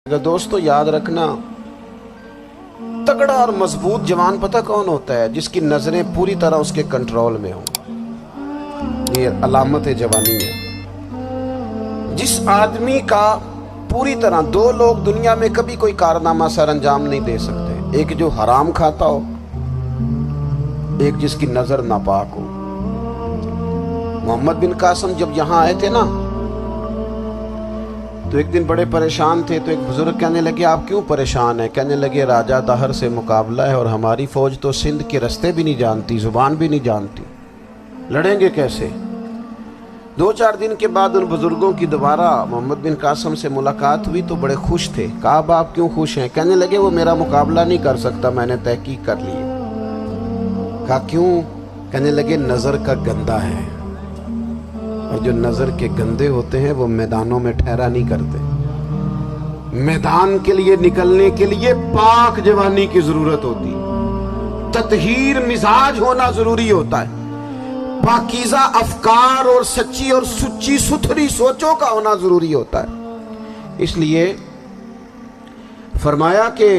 دوستو یاد رکھنا، تگڑا اور مضبوط جوان پتہ کون ہوتا ہے؟ جس کی نظریں پوری طرح اس کے کنٹرول میں ہوں۔ یہ علامت جوانی ہے۔ جس آدمی کا پوری طرح دو لوگ دنیا میں کبھی کوئی کارنامہ سر انجام نہیں دے سکتے، ایک جو حرام کھاتا ہو، ایک جس کی نظر ناپاک ہو۔ محمد بن قاسم جب یہاں آئے تھے نا تو ایک دن بڑے پریشان تھے، تو ایک بزرگ کہنے لگے آپ کیوں پریشان ہیں؟ کہنے لگے راجہ دہر سے مقابلہ ہے اور ہماری فوج تو سندھ کے رستے بھی نہیں جانتی، زبان بھی نہیں جانتی، لڑیں گے کیسے؟ دو چار دن کے بعد ان بزرگوں کی دوبارہ محمد بن قاسم سے ملاقات ہوئی تو بڑے خوش تھے۔ کہا اب آپ کیوں خوش ہیں؟ کہنے لگے وہ میرا مقابلہ نہیں کر سکتا، میں نے تحقیق کر لی ہے۔ کہا کیوں؟ کہنے لگے نظر کا گندہ ہے، اور جو نظر کے گندے ہوتے ہیں وہ میدانوں میں ٹھہرا نہیں کرتے۔ میدان کے لیے نکلنے کے لیے پاک جوانی کی ضرورت ہوتی ہے، تطہیر مزاج ہونا ضروری ہوتا ہے، پاکیزہ افکار اور سچی اور سچی ستھری سوچوں کا ہونا ضروری ہوتا ہے۔ اس لیے فرمایا کہ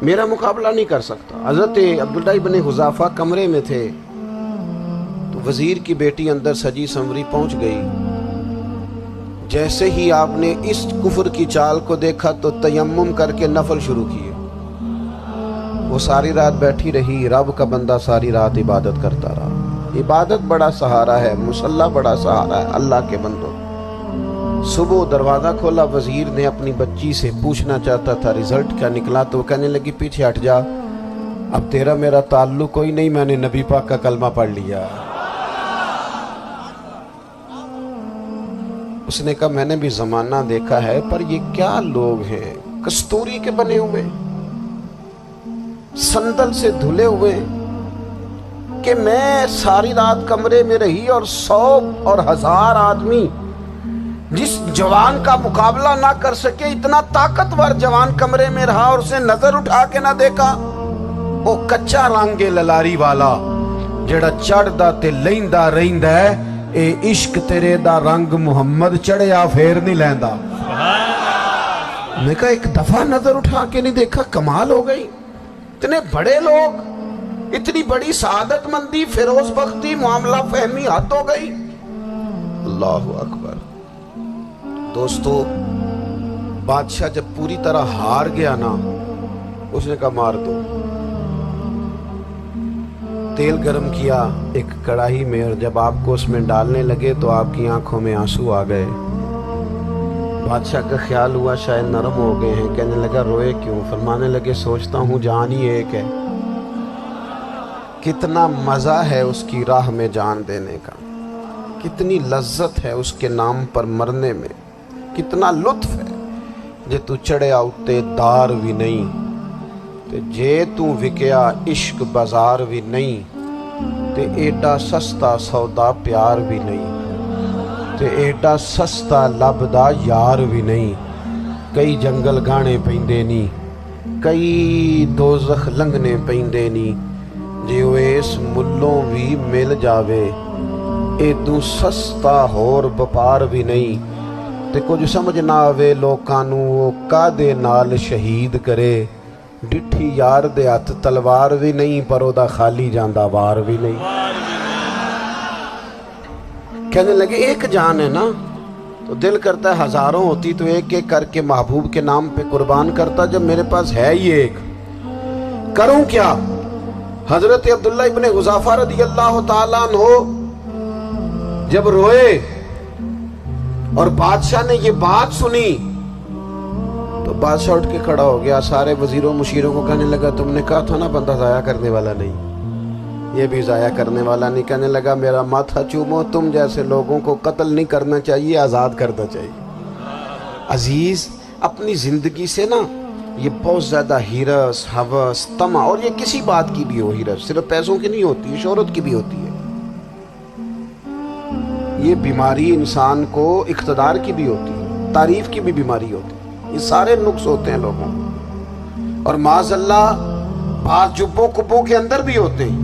میرا مقابلہ نہیں کر سکتا۔ حضرت عبداللہ ابن حذافہ کمرے میں تھے تو وزیر کی بیٹی اندر سجی سنوری پہنچ گئی۔ جیسے ہی آپ نے اس کفر کی چال کو دیکھا تو تیمم کر کے نفل شروع کیے۔ وہ ساری رات بیٹھی رہی، رب کا بندہ ساری رات عبادت کرتا رہا۔ عبادت بڑا سہارا ہے، مصلی بڑا سہارا ہے اللہ کے بندوں۔ صبح دروازہ کھولا، وزیر نے اپنی بچی سے پوچھنا چاہتا تھا رزلٹ کیا نکلا، تو وہ کہنے لگی پیچھے ہٹ جا، اب تیرا میرا تعلق کوئی نہیں، میں نے نبی پاک کا کلمہ پڑھ لیا۔ اس نے کہا میں نے بھی زمانہ دیکھا ہے، پر یہ کیا لوگ ہیں، کستوری کے بنے ہوئے، سندل سے دھلے ہوئے، کہ میں ساری رات کمرے میں رہی اور 100 اور 1000 آدمی جس جوان کا مقابلہ نہ کر سکے، اتنا طاقتور جوان کمرے میں رہا اور اسے نظر اٹھا کے نہ دیکھا۔ وہ کچا رنگے للاری والا جڑا چڑھدا تے لیندا رہندا ہے، اے عشق تیرے دا رنگ محمد چڑھیا پھر نہیں لیندا۔ میں کہا ایک دفعہ نظر اٹھا کے نہیں دیکھا، کمال ہو گئی۔ اتنے بڑے لوگ، اتنی بڑی سعادت مندی، فیروز بختی، معاملہ فہمی حد ہو گئی۔ اللہ اکبر۔ دوستو بادشاہ جب پوری طرح ہار گیا نا، اس نے کہا مار دو۔ تیل گرم کیا ایک کڑاہی میں، اور جب آپ کو اس میں ڈالنے لگے تو آپ کی آنکھوں میں آنسو آ گئے۔ بادشاہ کا خیال ہوا شاید نرم ہو گئے ہیں، کہنے لگا روئے کیوں؟ فرمانے لگے سوچتا ہوں جان ہی ایک ہے، کتنا مزہ ہے اس کی راہ میں جان دینے کا، کتنی لذت ہے اس کے نام پر مرنے میں، کتنا لطف ہے۔ جے تو چڑھیا اتے دار بھی نہیں تے جے تو وکیا عشق بازار بھی نہیں، تے ایڈا سستا سودا پیار بھی نہیں، تے ایڈا سستا لبدا یار بھی نہیں۔ کئی جنگل گانے پیندے نی، کئی دوزخ لنگنے پیندے نی، جے وہ اس ملوں بھی مل جاوے، ایدوں سستا ہور بپار بھی نہیں۔ تے کچھ سمجھ نہ آوے لوکاں نوں وہ کادے نال شہید کرے، ڈٹھی یار دے ہاتھ تلوار بھی نہیں، پر او دا خالی جاندہ وار بھی نہیں۔ کہنے لگے ایک جان ہے نا، تو دل کرتا ہے ہزاروں ہوتی تو ایک ایک کر کے محبوب کے نام پہ قربان کرتا، جب میرے پاس ہے ہی ایک، کروں کیا؟ حضرت عبداللہ ابن حذافہ رضی اللہ تعالیٰ عنہ جب روئے اور بادشاہ نے یہ بات سنی تو بادشاہ اٹھ کے کھڑا ہو گیا، سارے وزیروں مشیروں کو کہنے لگا تم نے کہا تھا نا بندہ ضائع کرنے والا نہیں، یہ بھی ضائع کرنے والا نہیں۔ کہنے لگا میرا ماتھا چومو، تم جیسے لوگوں کو قتل نہیں کرنا چاہیے، آزاد کرنا چاہیے۔ عزیز اپنی زندگی سے نا یہ بہت زیادہ ہرس، ہوس، طمع، اور یہ کسی بات کی بھی ہو، ہرس صرف پیسوں کی نہیں ہوتی، شہرت کی بھی ہوتی ہے، یہ بیماری انسان کو اقتدار کی بھی ہوتی ہے، تعریف کی بھی بیماری ہوتی ہے، یہ سارے نقص ہوتے ہیں لوگوں، اور معاذ اللہ بعض جبوں کبوں کے اندر بھی ہوتے ہیں،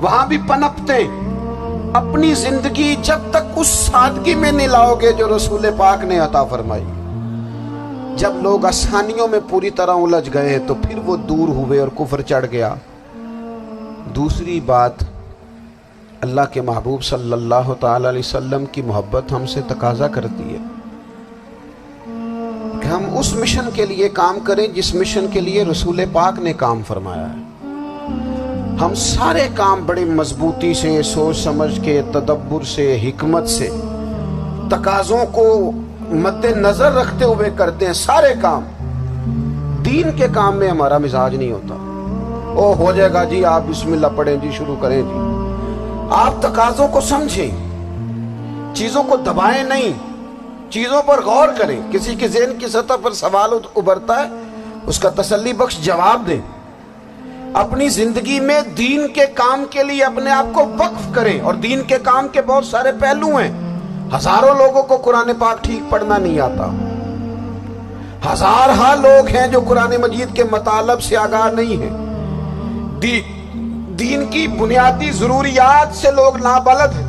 وہاں بھی پنپتے ہیں۔ اپنی زندگی جب تک اس سادگی میں نہیں لاؤ گے جو رسول پاک نے عطا فرمائی، جب لوگ آسانیوں میں پوری طرح الجھ گئے تو پھر وہ دور ہوئے اور کفر چڑھ گیا۔ دوسری بات، اللہ کے محبوب صلی اللہ تعالی علیہ وسلم کی محبت ہم سے تقاضا کرتی ہے کہ ہم اس مشن کے لیے کام کریں جس مشن کے لیے رسول پاک نے کام فرمایا ہے۔ ہم سارے کام بڑے مضبوطی سے، سوچ سمجھ کے، تدبر سے، حکمت سے، تقاضوں کو مد نظر رکھتے ہوئے کرتے ہیں سارے کام۔ دین کے کام میں ہمارا مزاج نہیں ہوتا، او ہو جائے گا جی، آپ بسم اللہ پڑھیں جی، شروع کریں جی۔ آپ تقاضوں کو سمجھیں، چیزوں کو دبائیں نہیں، چیزوں پر غور کریں۔ کسی کے ذہن کی سطح پر سوال ابھرتا ہے، اس کا تسلی بخش جواب دیں۔ اپنی زندگی میں دین کے کام کے لیے اپنے آپ کو وقف کریں، اور دین کے کام کے بہت سارے پہلو ہیں۔ ہزاروں لوگوں کو قرآن پاک ٹھیک پڑھنا نہیں آتا، ہزارہا لوگ ہیں جو قرآن مجید کے مطالب سے آگاہ نہیں ہیں، دین کی بنیادی ضروریات سے لوگ نابلد ہیں۔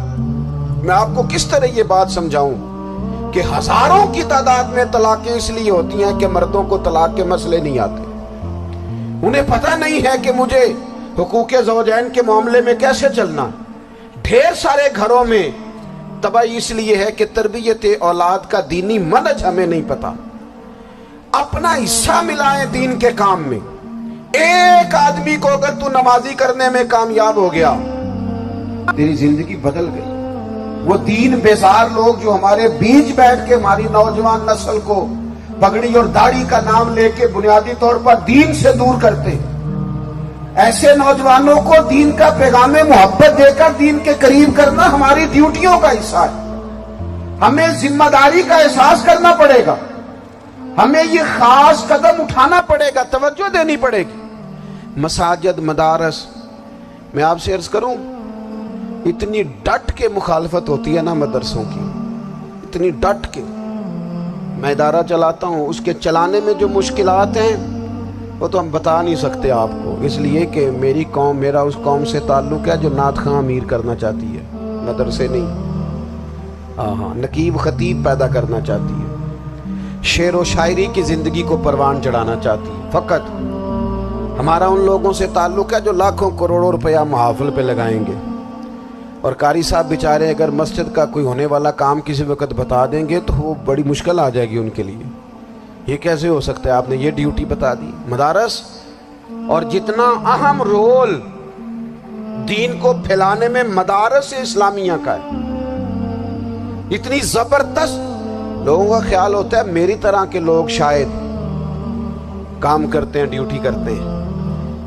میں آپ کو کس طرح یہ بات سمجھاؤں کہ ہزاروں کی تعداد میں طلاقیں اس لیے ہوتی ہیں کہ مردوں کو طلاق کے مسئلے نہیں آتے، انہیں پتہ نہیں ہے کہ مجھے حقوق زوجین کے معاملے میں کیسے چلنا۔ ڈھیر سارے گھروں میں تباہی اس لیے ہے کہ تربیت اولاد کا دینی منہج ہمیں نہیں پتا۔ اپنا حصہ ملائیں دین کے کام میں۔ ایک آدمی کو اگر تو نمازی کرنے میں کامیاب ہو گیا، تیری زندگی بدل گئی۔ وہ دین بیزار لوگ جو ہمارے بیچ بیٹھ کے ہماری نوجوان نسل کو پگڑی اور داڑھی کا نام لے کے بنیادی طور پر دین سے دور کرتے ہیں، ایسے نوجوانوں کو دین کا پیغام محبت دے کر دین کے قریب کرنا ہماری ڈیوٹیوں کا حصہ ہے۔ ہمیں ذمہ داری کا احساس کرنا پڑے گا، ہمیں یہ خاص قدم اٹھانا پڑے گا، توجہ دینی پڑے گی۔ مساجد، مدارس، میں آپ سے عرض کروں، اتنی ڈٹ کے مخالفت ہوتی ہے نا مدرسوں کی، اتنی ڈٹ کے۔ میں ادارہ چلاتا ہوں، اس کے چلانے میں جو مشکلات ہیں وہ تو ہم بتا نہیں سکتے آپ کو، اس لیے کہ میری قوم، میرا اس قوم سے تعلق ہے جو نعت خواں امیر کرنا چاہتی ہے، مدرسے نہیں۔ ہاں، نقیب خطیب پیدا کرنا چاہتی ہے، شعر و شاعری کی زندگی کو پروان چڑھانا چاہتی ہے۔ فقط ہمارا ان لوگوں سے تعلق ہے جو لاکھوں کروڑوں روپیہ محافل پہ لگائیں گے، اور قاری صاحب بیچارے اگر مسجد کا کوئی ہونے والا کام کسی وقت بتا دیں گے تو وہ بڑی مشکل آ جائے گی ان کے لیے۔ یہ کیسے ہو سکتا ہے، آپ نے یہ ڈیوٹی بتا دی۔ مدارس اور جتنا اہم رول دین کو پھیلانے میں مدارس اسلامیہ کا ہے، اتنی زبردست، لوگوں کا خیال ہوتا ہے میری طرح کے لوگ شاید کام کرتے ہیں، ڈیوٹی کرتے ہیں۔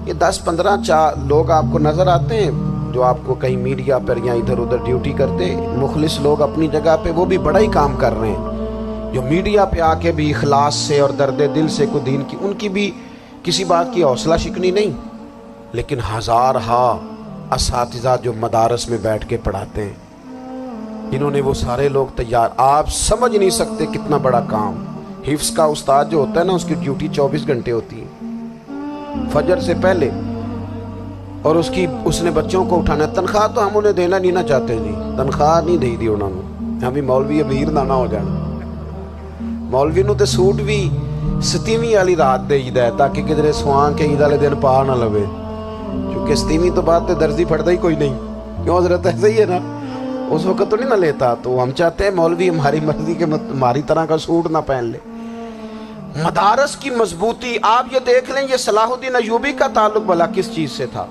یہ 10-15 لوگ آپ کو نظر آتے ہیں جو آپ کو کہیں میڈیا پر یا ادھر ادھر ڈیوٹی کرتے، مخلص لوگ اپنی جگہ پہ، وہ بھی بڑا ہی کام کر رہے ہیں، جو میڈیا پہ آ کے بھی اخلاص سے اور درد دل سے کو دین کی، ان کی بھی کسی بات کی حوصلہ شکنی نہیں۔ لیکن ہزارہا اساتذہ جو مدارس میں بیٹھ کے پڑھاتے ہیں، جنہوں نے وہ سارے لوگ تیار، آپ سمجھ نہیں سکتے کتنا بڑا کام۔ حفظ کا استاد جو ہوتا ہے نا، اس کی ڈیوٹی 24 گھنٹے ہوتی ہے، فجر سے پہلے، اور اس نے بچوں کو اٹھانا۔ تنخواہ تو ہم انہیں دینا نہیں نہ چاہتے جی، تنخواہ نہیں دی انہوں نے، ہمیں مولوی امیر نہ ہو جانا۔ مولوی نو تے سوٹ بھی 27ویں والی رات دے ہے تاکہ کدھر سوان کے عید والے دن پا نہ لوے، کیونکہ 27ویں تو بعد تے درزی پھڑتا ہی کوئی نہیں، کیوں حضرت؟ ایسا ہی ہے نا، اس وقت تو نہیں نہ لیتا۔ تو ہم چاہتے ہیں مولوی ہماری مرضی کے ہماری طرح کا سوٹ نہ پہن لے۔ مدارس کی مضبوطی آپ یہ دیکھ لیں، یہ صلاح الدین ایوبی کا تعلق بھلا کس چیز سے تھا؟